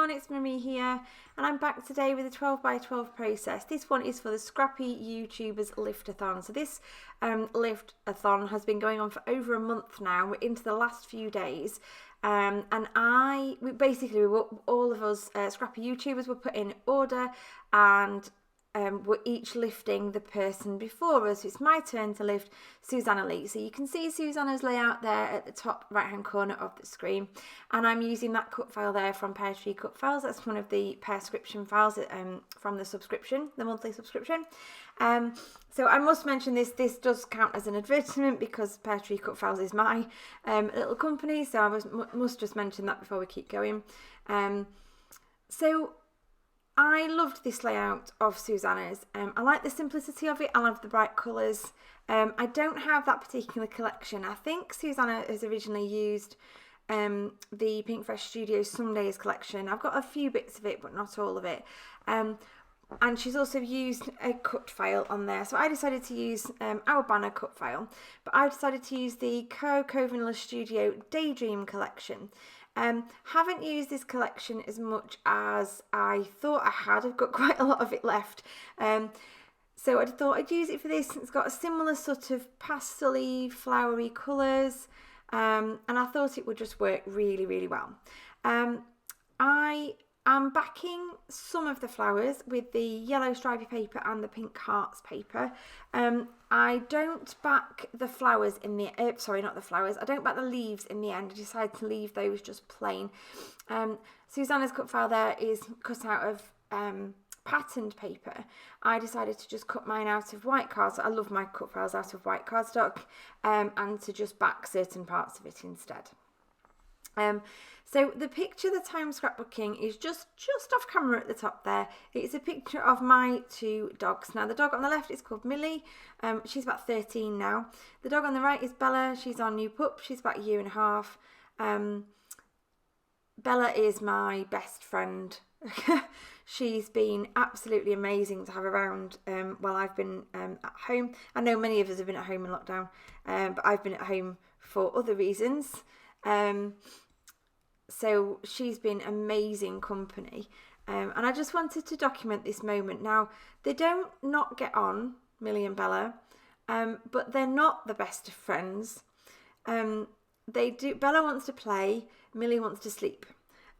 everyone, it's Marie here, and I'm back today with a 12 by 12 process. This one is for the Scrappy Youtubers Lift-a-Thon. So this Lift-a-Thon has been going on for over a month now. We're into the last few days, and all of us Scrappy Youtubers were put in order, and we're each lifting the person before us. It's my turn to lift Suzanna Lee. So you can see Suzanna's layout there at the top right hand corner of the screen, and I'm using that cut file there from Peartree Cutfiles. That's one of the Pearscription files from the subscription, the monthly subscription. So I must mention this does count as an advertisement because Peartree Cutfiles is my little company, so I must just mention that before we keep going. So I loved this layout of Suzanna's. I like the simplicity of it. I love the bright colours. I don't have that particular collection. I think Suzanna has originally used the Pink Fresh Studios Sundays collection. I've got a few bits of it, but not all of it. And she's also used a cut file on there. So I decided to use our banner cut file, but I decided to use the Vanilla Studio Daydream collection. Haven't used this collection as much as I thought I had. I've got quite a lot of it left. So I thought I'd use it for this. It's got a similar sort of pastel-y, flowery colours. And I thought it would just work really, really well. I am backing some of the flowers with the yellow stripy paper and the pink hearts paper. I don't back the flowers in the, not the flowers, I don't back the leaves in the end. I decided to leave those just plain. Suzanna's cut file there is cut out of patterned paper. I decided to just cut mine out of white card. I love my cut files out of white cardstock, and to just back certain parts of it instead. So the picture that I'm scrapbooking is just off camera at the top there. It's a picture of my two dogs. Now the dog on the left is called Millie. She's about 13 now. The dog on the right is Bella. She's our new pup. She's about a year and a half. Bella is my best friend. She's been absolutely amazing to have around while I've been at home. I know many of us have been at home in lockdown, but I've been at home for other reasons. So she's been amazing company, and I just wanted to document this moment. Now, they don't not get on, Millie and Bella, but they're not the best of friends. They do. Bella wants to play, Millie wants to sleep,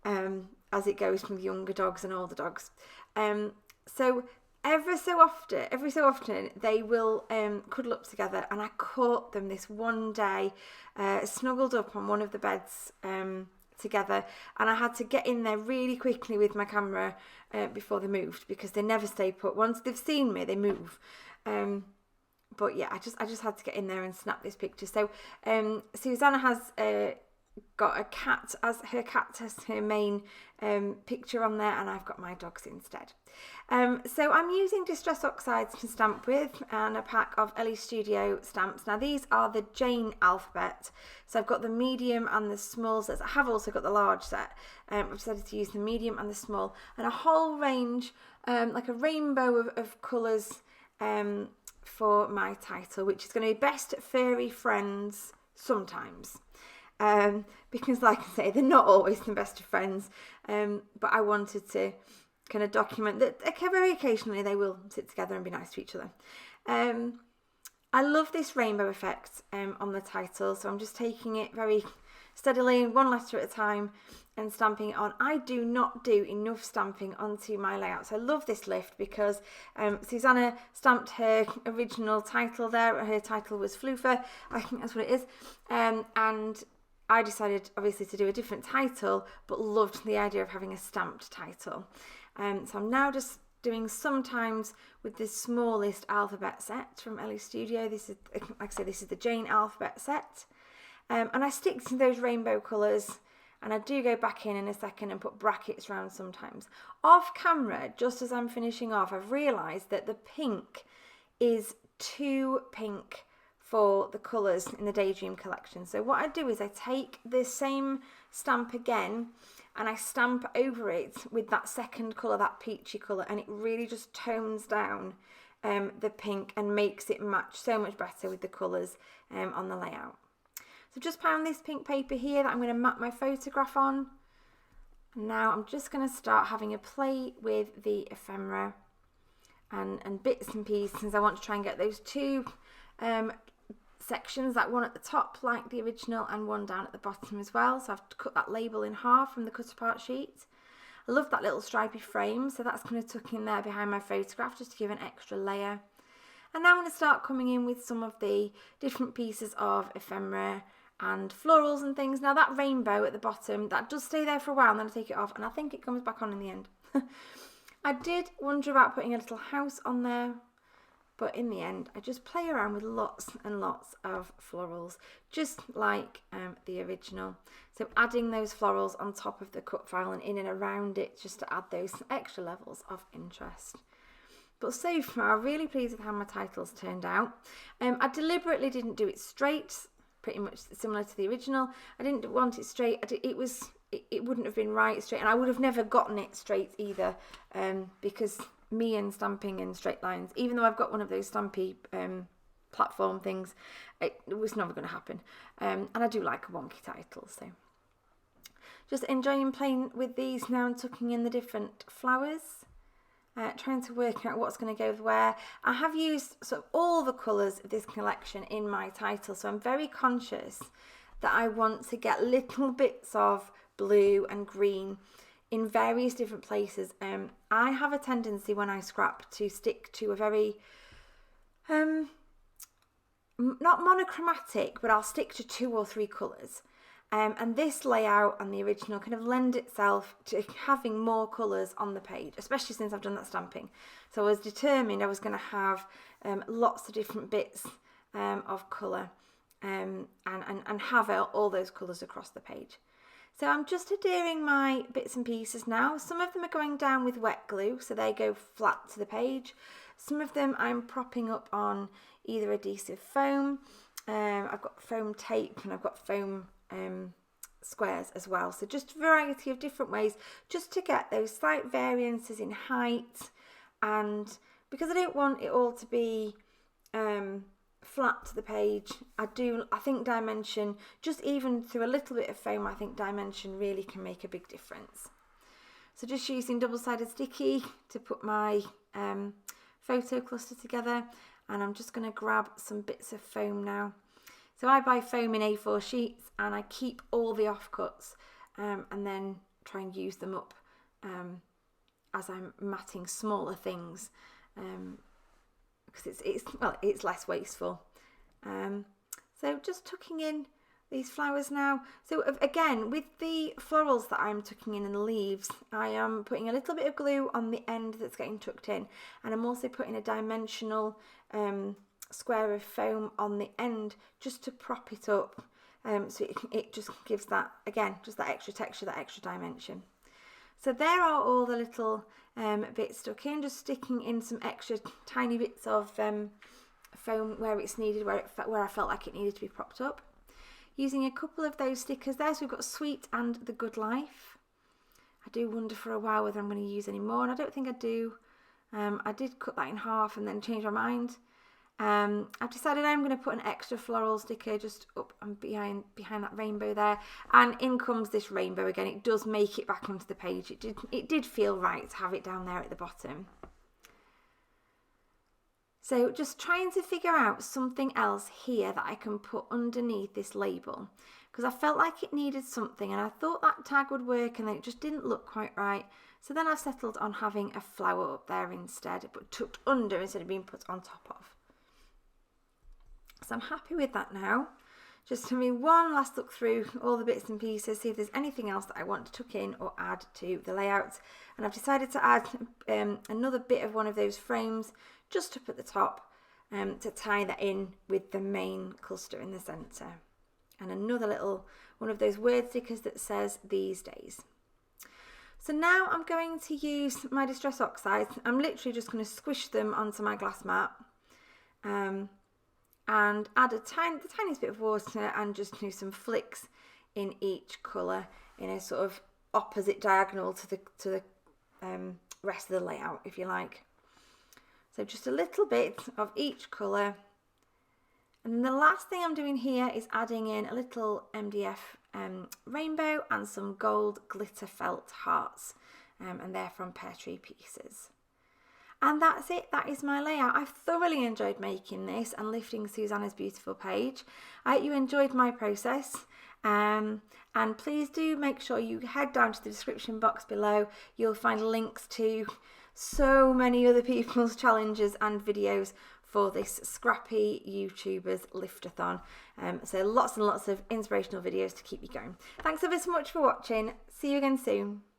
as it goes from the younger dogs and older dogs. So every so often they will cuddle up together, and I caught them this one day snuggled up on one of the beds together, and I had to get in there really quickly with my camera before they moved, because they never stay put. Once they've seen me, they move. But yeah, I just had to get in there and snap this picture. So Suzanna has got a cat as her main picture on there, and I've got my dogs instead. So I'm using Distress Oxides to stamp with, and a pack of Ellie Studio stamps. Now these are the Jane alphabet, so I've got the medium and the small sets. I have also got the large set. I've decided to use the medium and the small, and a whole range, like a rainbow of colours for my title, which is going to be Best Furry Friends Sometimes. Because like I say, they're not always the best of friends, but I wanted to kind of document that very occasionally they will sit together and be nice to each other. I love this rainbow effect on the title, so I'm just taking it very steadily, one letter at a time, and stamping it on. I do not do enough stamping onto my layouts. I love this lift because Suzanna stamped her original title there. Her title was Floofer, I think that's what it is, and I decided obviously to do a different title, but loved the idea of having a stamped title. So I'm now just doing sometimes with this smallest alphabet set from Ellie Studio. This is, like I say, this is the Jane alphabet set. And I stick to those rainbow colours, and I do go back in a second and put brackets around sometimes. Off camera, just as I'm finishing off, I've realised that the pink is too pink for the colours in the Daydream collection. So what I do is I take the same stamp again and I stamp over it with that second colour, that peachy colour, and it really just tones down the pink and makes it match so much better with the colours on the layout. So just found this pink paper here that I'm going to map my photograph on. And now I'm just going to start having a play with the ephemera and bits and pieces. I want to try and get those two sections, that one at the top like the original and one down at the bottom as well. So I've cut that label in half from the cut apart sheet. I love that little stripy frame, so that's going to tuck in there behind my photograph just to give an extra layer. And now I'm going to start coming in with some of the different pieces of ephemera and florals and things. Now that rainbow at the bottom, that does stay there for a while and then I take it off and I think it comes back on in the end. I did wonder about putting a little house on there, but in the end I just play around with lots and lots of florals, just like the original. So adding those florals on top of the cut file and in and around it just to add those extra levels of interest. But so far, really pleased with how my titles turned out. I deliberately didn't do it straight, pretty much similar to the original. I didn't want it straight. It wouldn't have been right straight, and I would have never gotten it straight either, because me and stamping in straight lines, even though I've got one of those stampy platform things, it was never going to happen. And I do like a wonky title, so just enjoying playing with these now and tucking in the different flowers. Trying to work out what's going to go where. I have used sort of all the colours of this collection in my title, so I'm very conscious that I want to get little bits of blue and green in various different places. I have a tendency when I scrap to stick to a very, not monochromatic, but I'll stick to 2 or 3 colours. And this layout and the original kind of lend itself to having more colours on the page, especially since I've done that stamping. So I was determined I was going to have lots of different bits of colour and have all those colours across the page. So I'm just adhering my bits and pieces now. Some of them are going down with wet glue, so they go flat to the page. Some of them I'm propping up on either adhesive foam. I've got foam tape and I've got foam squares as well, so just a variety of different ways just to get those slight variances in height, and because I don't want it all to be flat to the page, I think dimension, just even through a little bit of foam, I think dimension really can make a big difference. So just using double-sided sticky to put my photo cluster together, and I'm just going to grab some bits of foam now. So I buy foam in A4 sheets and I keep all the offcuts and then try and use them up as I'm matting smaller things, because it's less wasteful. So just tucking in these flowers now. So again, with the florals that I'm tucking in and the leaves, I am putting a little bit of glue on the end that's getting tucked in, and I'm also putting a dimensional square of foam on the end just to prop it up, so it just gives that, again, just that extra texture, that extra dimension. So there are all the little bits stuck in, just sticking in some extra tiny bits of foam where it's needed, where I felt like it needed to be propped up. Using a couple of those stickers there, so we've got Sweet and The Good Life. I do wonder for a while whether I'm going to use any more, and I don't think I do. I did cut that in half and then change my mind. I've decided I'm going to put an extra floral sticker just up and behind that rainbow there, and in comes this rainbow again. It does make it back onto the page. It did feel right to have it down there at the bottom. So just trying to figure out something else here that I can put underneath this label, because I felt like it needed something and I thought that tag would work, and then it just didn't look quite right. So then I settled on having a flower up there instead, but tucked under instead of being put on top of. So I'm happy with that now. Just to me, one last look through all the bits and pieces, see if there's anything else that I want to tuck in or add to the layout. And I've decided to add another bit of one of those frames just up at the top to tie that in with the main cluster in the centre. And another little one of those word stickers that says "These Days." So now I'm going to use my Distress Oxides. I'm literally just going to squish them onto my glass mat. And add the tiniest bit of water and just do some flicks in each colour in a sort of opposite diagonal to the rest of the layout, if you like. So just a little bit of each colour. And the last thing I'm doing here is adding in a little MDF rainbow and some gold glitter felt hearts, and they're from Peartree Pieces. And that's it, that is my layout. I've thoroughly enjoyed making this and lifting Suzanna's beautiful page. I hope you enjoyed my process. And please do make sure you head down to the description box below. You'll find links to so many other people's challenges and videos for this Scrappy Youtubers Lift-a-Thon. So lots and lots of inspirational videos to keep you going. Thanks ever so much for watching. See you again soon.